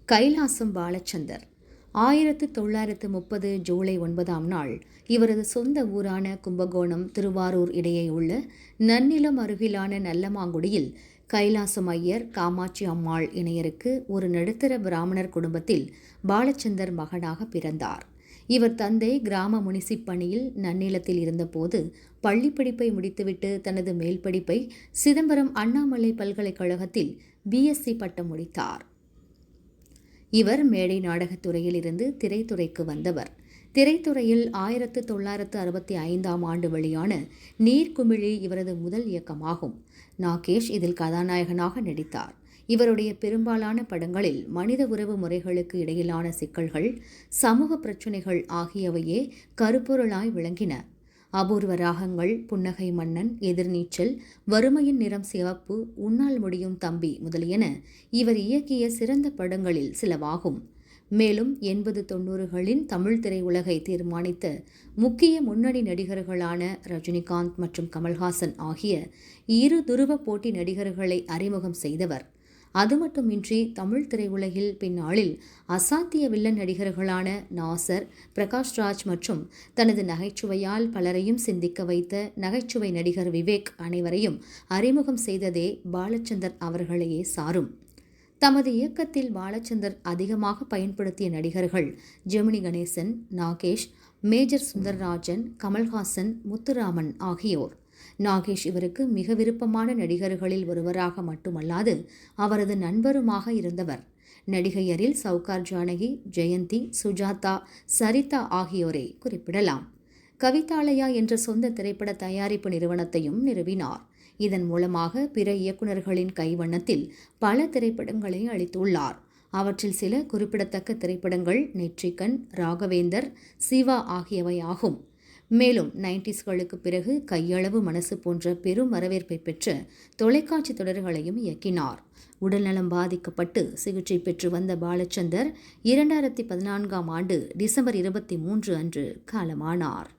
கைலாசம் பாலச்சந்தர் 1930 ஜூலை 9ஆம் நாள் இவரது சொந்த ஊரான கும்பகோணம் திருவாரூர் இடையே உள்ள நன்னிலம் அருகிலான நல்லமாங்குடியில் கைலாசம் ஐயர் காமாட்சி அம்மாள் இணையருக்கு ஒரு நடுத்தர பிராமணர் குடும்பத்தில் பாலச்சந்தர் மகனாக பிறந்தார். இவர் தந்தை கிராம முனிசிப் பணியில் நன்னிலத்தில் இருந்தபோது பள்ளிப்படிப்பை முடித்துவிட்டு தனது மேல் படிப்பை சிதம்பரம் அண்ணாமலை பல்கலைக்கழகத்தில் பிஎஸ்சி பட்டம் முடித்தார். இவர் மேடை நாடகத்துறையில் இருந்து திரைத்துறைக்கு வந்தவர். திரைத்துறையில் 1965ஆம் ஆண்டு வெளியான நீர்க்குமிழி இவரது முதல் இயக்கமாகும். நாகேஷ் இதில் கதாநாயகனாக நடித்தார். இவருடைய பெரும்பாலான படங்களில் மனித உறவு முறைகளுக்கு இடையிலான சிக்கல்கள், சமூக பிரச்சினைகள் ஆகியவையே கருப்பொருளாய் விளங்கின. அபூர்வ ராகங்கள், புன்னகை மன்னன், எதிர்நீச்சல், வறுமையின் நிறம் சிவப்பு, உன்னால் முடியும் தம்பி முதலியன இவர் இயக்கிய சிறந்த படங்களில் சிலவாகும். மேலும் 80-90களின் தமிழ் திரையுலகை தீர்மானித்த முக்கிய முன்னணி நடிகர்களான ரஜினிகாந்த் மற்றும் கமல்ஹாசன் ஆகிய இரு துருவ போட்டி நடிகர்களை அறிமுகம் செய்தவர். அது மட்டுமின்றி தமிழ் திரையுலகில் பின்னாளில் அசாத்திய வில்லன் நடிகர்களான நாசர், பிரகாஷ்ராஜ் மற்றும் தனது நகைச்சுவையால் பலரையும் சிந்திக்க வைத்த நகைச்சுவை நடிகர் விவேக் அனைவரையும் அறிமுகம் செய்ததே பாலச்சந்தர் அவர்களையே சாரும். தமது இயக்கத்தில் பாலச்சந்தர் அதிகமாக பயன்படுத்திய நடிகர்கள் ஜெமினி கணேசன், நாகேஷ், மேஜர் சுந்தரராஜன், கமல்ஹாசன், முத்துராமன் ஆகியோர். நாகேஷ் இவருக்கு மிக விருப்பமான நடிகர்களில் ஒருவராக மட்டுமல்லாது அவரது நண்பருமாக இருந்தவர். நடிகையரில் சவுகார் ஜானகி, ஜெயந்தி, சுஜாதா, சரிதா ஆகியோரை குறிப்பிடலாம். கவிதாலயா என்ற சொந்த திரைப்பட தயாரிப்பு நிறுவனத்தையும் நிறுவினார். இதன் மூலமாக பிற இயக்குநர்களின் கைவண்ணத்தில் பல திரைப்படங்களை அளித்துள்ளார். அவற்றில் சில குறிப்பிடத்தக்க திரைப்படங்கள் நெற்றிக்கண், ராகவேந்தர், சிவா ஆகியவை ஆகும். மேலும் 90ஸ்களுக்கு பிறகு கையளவு மனசு போன்ற பெரும் வரவேற்பை பெற்ற தொலைக்காட்சி தொடர்களையும் இயக்கினார். உடல்நலம் பாதிக்கப்பட்டு சிகிச்சை பெற்று வந்த பாலச்சந்தர் 2014ஆம் ஆண்டு டிசம்பர் 23 அன்று காலமானார்.